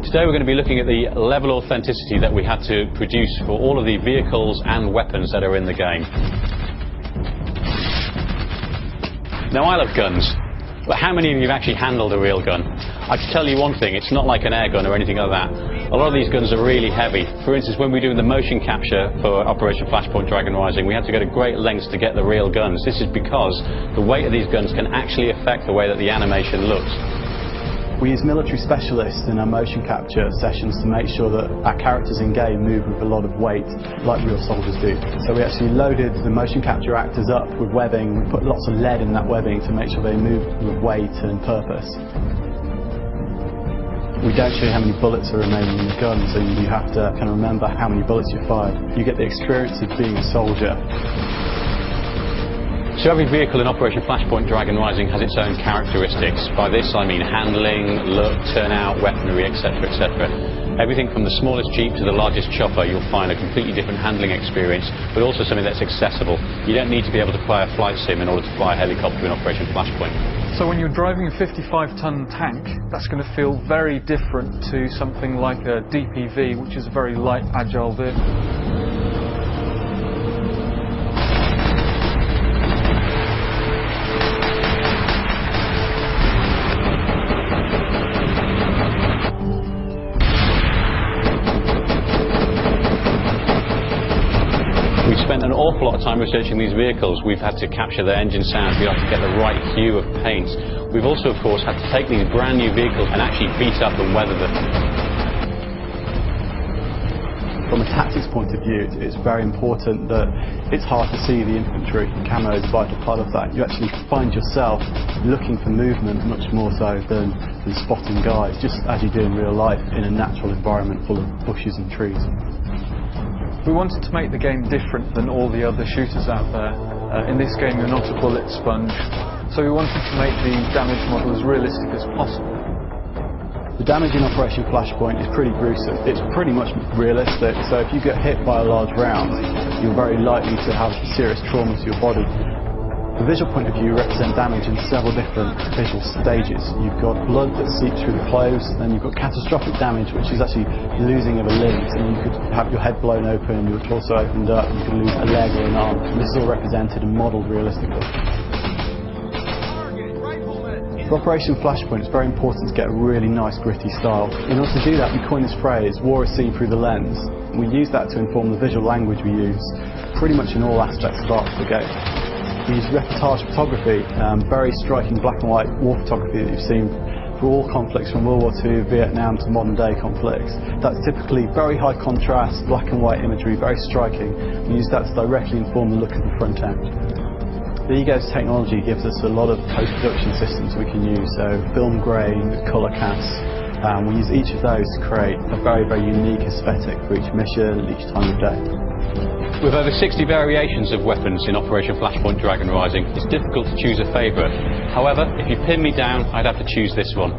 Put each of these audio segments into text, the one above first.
Today we're going to be looking at the level of authenticity that we had to produce for all of the vehicles and weapons that are in the game. Now, I love guns, but how many of you have actually handled a real gun? I can tell you one thing, it's not like an air gun or anything like that. A lot of these guns are really heavy. For instance, when we were doing the motion capture for Operation Flashpoint Dragon Rising, we had to go to great lengths to get the real guns. This is because the weight of these guns can actually affect the way that the animation looks. We use military specialists in our motion capture sessions to make sure that our characters in game move with a lot of weight, like real soldiers do. So we actually loaded the motion capture actors up with webbing. We put lots of lead in that webbing to make sure they move with weight and purpose. We don't show you how many bullets are remaining in the gun, so you have to kind of remember how many bullets you fired. You get the experience of being a soldier. So every vehicle in Operation Flashpoint Dragon Rising has its own characteristics. By this I mean handling, look, turnout, weaponry, etc, etc. Everything from the smallest Jeep to the largest chopper, you'll find a completely different handling experience, but also something that's accessible. You don't need to be able to fly a flight sim in order to fly a helicopter in Operation Flashpoint. So when you're driving a 55-ton tank, that's going to feel very different to something like a DPV, which is a very light, agile vehicle. We've spent an awful lot of time researching these vehicles. We've had to capture their engine sounds, we have to get the right hue of paint. We've also, of course, had to take these brand new vehicles and actually beat up and weather them. From a tactics point of view, it's very important that it's hard to see the infantry. Camo is a vital part of that. You actually find yourself looking for movement much more so than spotting guys, just as you do in real life in a natural environment full of bushes and trees. We wanted to make the game different than all the other shooters out there. In this game you're not a bullet sponge, so we wanted to make the damage model as realistic as possible. The damage in Operation Flashpoint is pretty gruesome. It's pretty much realistic, so if you get hit by a large round, you're very likely to have serious trauma to your body. The visual point of view represents damage in several different visual stages. You've got blood that seeps through the clothes, then you've got catastrophic damage, which is actually losing of a limb. So you could have your head blown open, your torso opened up, you could lose a leg or an arm. And this is all represented and modelled realistically. For Operation Flashpoint, it's very important to get a really nice gritty style. In order to do that, we coined this phrase, war is seen through the lens. We use that to inform the visual language we use pretty much in all aspects of art for the game. We use reportage photography, very striking black and white war photography that you've seen for all conflicts from World War II, Vietnam to modern day conflicts. That's typically very high contrast, black and white imagery, very striking. We use that to directly inform the look of the front end. The EGO's technology gives us a lot of post-production systems we can use, so film grain, colour casts. We use each of those to create a very, very unique aesthetic for each mission and each time of day. With over 60 variations of weapons in Operation Flashpoint Dragon Rising, it's difficult to choose a favourite. However, if you pin me down, I'd have to choose this one.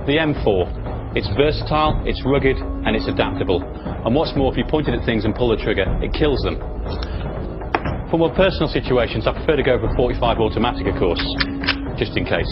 The M4. It's versatile, it's rugged, and it's adaptable. And what's more, if you point it at things and pull the trigger, it kills them. For more personal situations, I prefer to go for 45 automatic, of course, just in case.